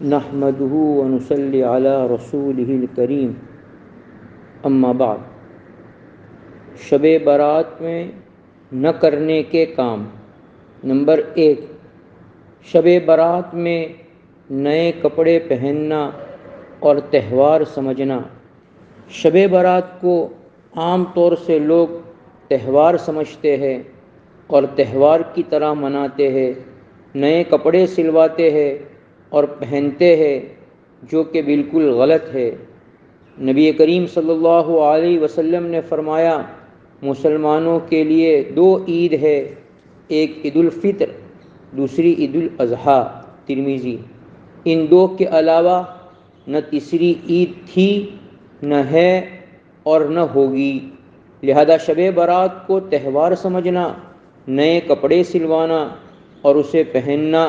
نحمده ونصلي على رسوله الكريم اما بعد۔ شب برات میں نہ کرنے کے کام۔ نمبر 1، شب برات میں نئے کپڑے پہننا اور تہوار سمجھنا۔ شب برات کو عام طور سے لوگ تہوار سمجھتے ہیں اور تہوار کی طرح مناتے ہیں، نئے کپڑے سلواتے ہیں اور پہنتے ہیں، جو کہ بالکل غلط ہے۔ نبی کریم صلی اللہ علیہ وسلم نے فرمایا، مسلمانوں کے لیے 2 عید ہے، ایک عید الفطر، دوسری عید الاضحیٰ، ترمذی۔ ان 2 کے علاوہ نہ تیسری عید تھی، نہ ہے اور نہ ہوگی، لہذا شب برات کو تہوار سمجھنا، نئے کپڑے سلوانا اور اسے پہننا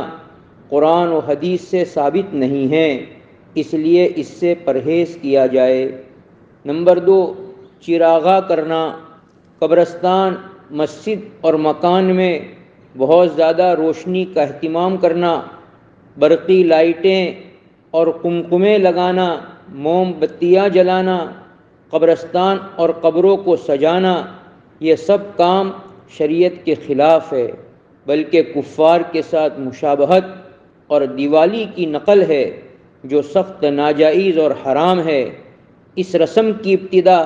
قرآن و حدیث سے ثابت نہیں ہے، اس لیے اس سے پرہیز کیا جائے۔ نمبر 2، چراغاں کرنا۔ قبرستان، مسجد اور مکان میں بہت زیادہ روشنی کا اہتمام کرنا، برقی لائٹیں اور قمقمے لگانا، موم بتیاں جلانا، قبرستان اور قبروں کو سجانا، یہ سب کام شریعت کے خلاف ہے، بلکہ کفار کے ساتھ مشابہت اور دیوالی کی نقل ہے، جو سخت ناجائز اور حرام ہے۔ اس رسم کی ابتدا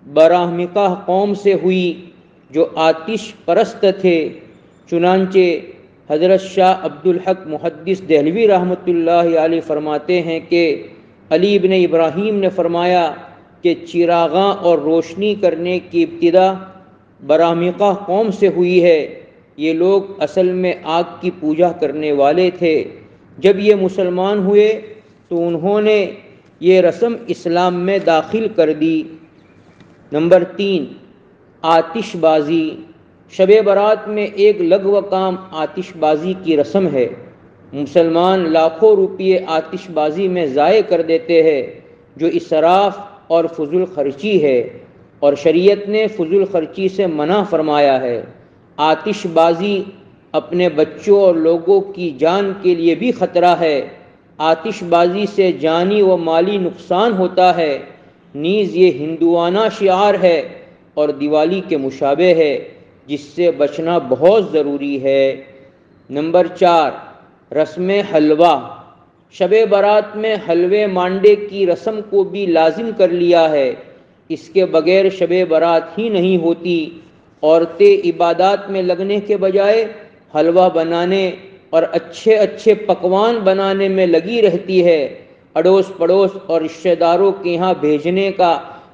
براہمقہ قوم سے ہوئی، جو آتش پرست تھے، چنانچہ حضرت شاہ عبدالحق محدث دہلوی رحمۃ اللہ علیہ فرماتے ہیں کہ علی بن ابراہیم نے فرمایا کہ چراغاں اور روشنی کرنے کی ابتدا براہمقہ قوم سے ہوئی ہے۔ یہ لوگ اصل میں آگ کی پوجا کرنے والے تھے۔ جب یہ مسلمان ہوئے تو انہوں نے یہ رسم اسلام میں داخل کر دی۔ نمبر 3، آتش بازی۔ شب برات میں ایک لغو کام آتش بازی کی رسم ہے۔ مسلمان لاکھوں روپئے آتش بازی میں ضائع کر دیتے ہیں، جو اسراف اور فضول خرچی ہے، اور شریعت نے فضول خرچی سے منع فرمایا ہے۔ آتش بازی اپنے بچوں اور لوگوں کی جان کے لیے بھی خطرہ ہے۔ آتش بازی سے جانی و مالی نقصان ہوتا ہے، نیز یہ ہندوانہ شعار ہے اور دیوالی کے مشابہ ہے، جس سے بچنا بہت ضروری ہے۔ نمبر 4، رسم حلوہ۔ شب برات میں حلوے مانڈے کی رسم کو بھی لازم کر لیا ہے، اس کے بغیر شب برات ہی نہیں ہوتی۔ عورتیں عبادات میں لگنے کے بجائے حلوہ بنانے اور اچھے اچھے پکوان بنانے میں لگی رہتی ہے۔ اڑوس پڑوس اور رشتہ داروں کے یہاں بھیجنے کا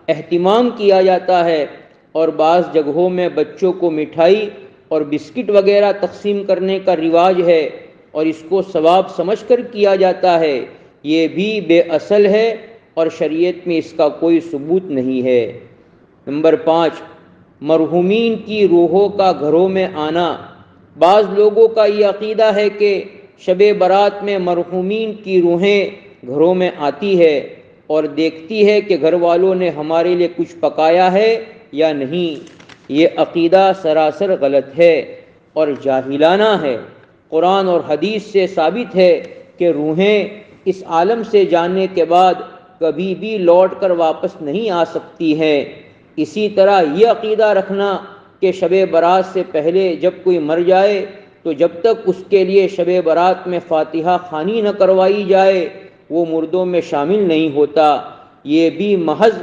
اہتمام کیا جاتا ہے، اور بعض جگہوں میں بچوں کو مٹھائی اور بسکٹ وغیرہ تقسیم کرنے کا رواج ہے، اور اس کو ثواب سمجھ کر کیا جاتا ہے۔ یہ بھی بے اصل ہے اور شریعت میں اس کا کوئی ثبوت نہیں ہے۔ نمبر 5، مرحومین کی روحوں کا گھروں میں آنا۔ بعض لوگوں کا یہ عقیدہ ہے کہ شب برات میں مرحومین کی روحیں گھروں میں آتی ہے اور دیکھتی ہے کہ گھر والوں نے ہمارے لیے کچھ پکایا ہے یا نہیں۔ یہ عقیدہ سراسر غلط ہے اور جاہلانہ ہے۔ قرآن اور حدیث سے ثابت ہے کہ روحیں اس عالم سے جانے کے بعد کبھی بھی لوٹ کر واپس نہیں آ سکتی ہیں۔ اسی طرح یہ عقیدہ رکھنا کہ شب برات سے پہلے جب کوئی مر جائے تو جب تک اس کے لیے شب برات میں فاتحہ خوانی نہ کروائی جائے وہ مردوں میں شامل نہیں ہوتا، یہ بھی محض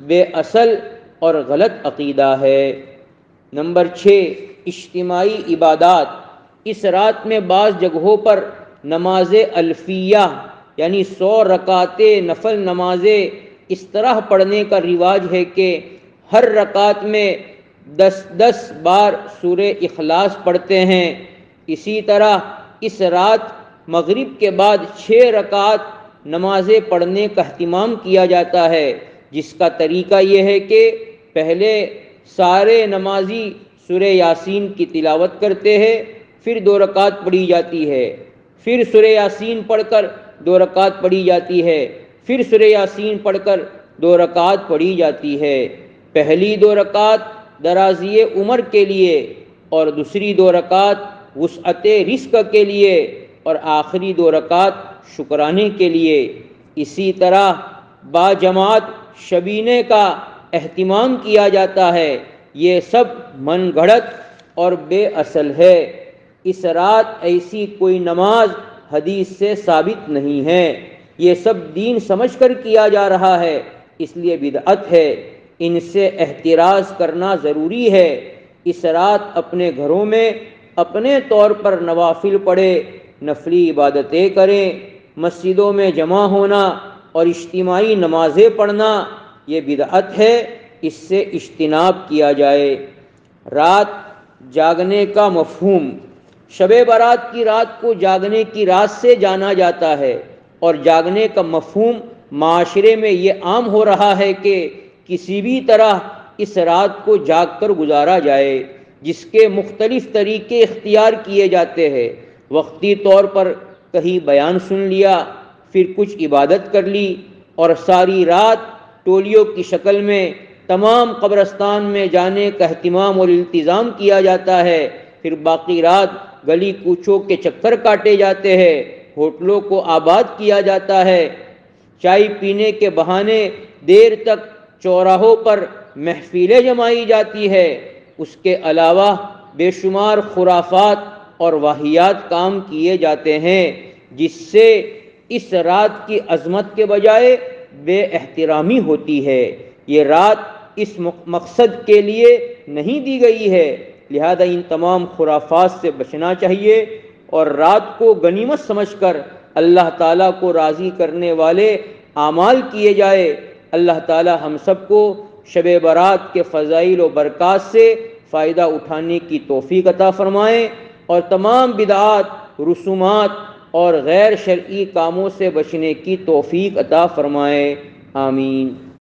بے اصل اور غلط عقیدہ ہے۔ نمبر 6، اجتماعی عبادات۔ اس رات میں بعض جگہوں پر نماز الفیہ یعنی 100 رکعت نفل نمازیں اس طرح پڑھنے کا رواج ہے کہ ہر رکعت میں 10 بار سورہ اخلاص پڑھتے ہیں۔ اسی طرح اس رات مغرب کے بعد 6 رکعت نمازیں پڑھنے کا اہتمام کیا جاتا ہے، جس کا طریقہ یہ ہے کہ پہلے سارے نمازی سورہ یاسین کی تلاوت کرتے ہیں، پھر 2 رکعت پڑھی جاتی ہے، پھر سورہ یاسین پڑھ کر 2 رکعت پڑھی جاتی ہے، پھر سورہ یاسین پڑھ کر 2 رکعت پڑھی جاتی ہے۔ پہلی 2 رکعت درازی عمر کے لیے اور دوسری 2 رکعت وسعت رزق کے لیے، اور آخری 2 رکعت شکرانے کے لیے۔ اسی طرح باجماعت شبینے کا اہتمام کیا جاتا ہے، یہ سب من گھڑت اور بے اصل ہے۔ اس رات ایسی کوئی نماز حدیث سے ثابت نہیں ہے، یہ سب دین سمجھ کر کیا جا رہا ہے، اس لیے بدعت ہے، ان سے احتراز کرنا ضروری ہے۔ اس رات اپنے گھروں میں اپنے طور پر نوافل پڑھے، نفلی عبادتیں کریں، مسجدوں میں جمع ہونا اور اجتماعی نمازیں پڑھنا یہ بدعت ہے، اس سے اجتناب کیا جائے۔ رات جاگنے کا مفہوم، شب برات کی رات کو جاگنے کی رات سے جانا جاتا ہے، اور جاگنے کا مفہوم معاشرے میں یہ عام ہو رہا ہے کہ کسی بھی طرح اس رات کو جاگ کر گزارا جائے، جس کے مختلف طریقے اختیار کیے جاتے ہیں۔ وقتی طور پر کہیں بیان سن لیا، پھر کچھ عبادت کر لی، اور ساری رات ٹولیوں کی شکل میں تمام قبرستان میں جانے کا اہتمام اور التزام کیا جاتا ہے۔ پھر باقی رات گلی کوچوں کے چکر کاٹے جاتے ہیں، ہوٹلوں کو آباد کیا جاتا ہے، چائے پینے کے بہانے دیر تک چوراہوں پر محفلیں جمائی جاتی ہے۔ اس کے علاوہ بے شمار خرافات اور واہیات کام کیے جاتے ہیں، جس سے اس رات کی عظمت کے بجائے بے احترامی ہوتی ہے۔ یہ رات اس مقصد کے لیے نہیں دی گئی ہے، لہذا ان تمام خرافات سے بچنا چاہیے، اور رات کو غنیمت سمجھ کر اللہ تعالیٰ کو راضی کرنے والے اعمال کیے جائے۔ اللہ تعالیٰ ہم سب کو شب برات کے فضائل و برکات سے فائدہ اٹھانے کی توفیق عطا فرمائے، اور تمام بدعات، رسومات اور غیر شرعی کاموں سے بچنے کی توفیق عطا فرمائے، آمین۔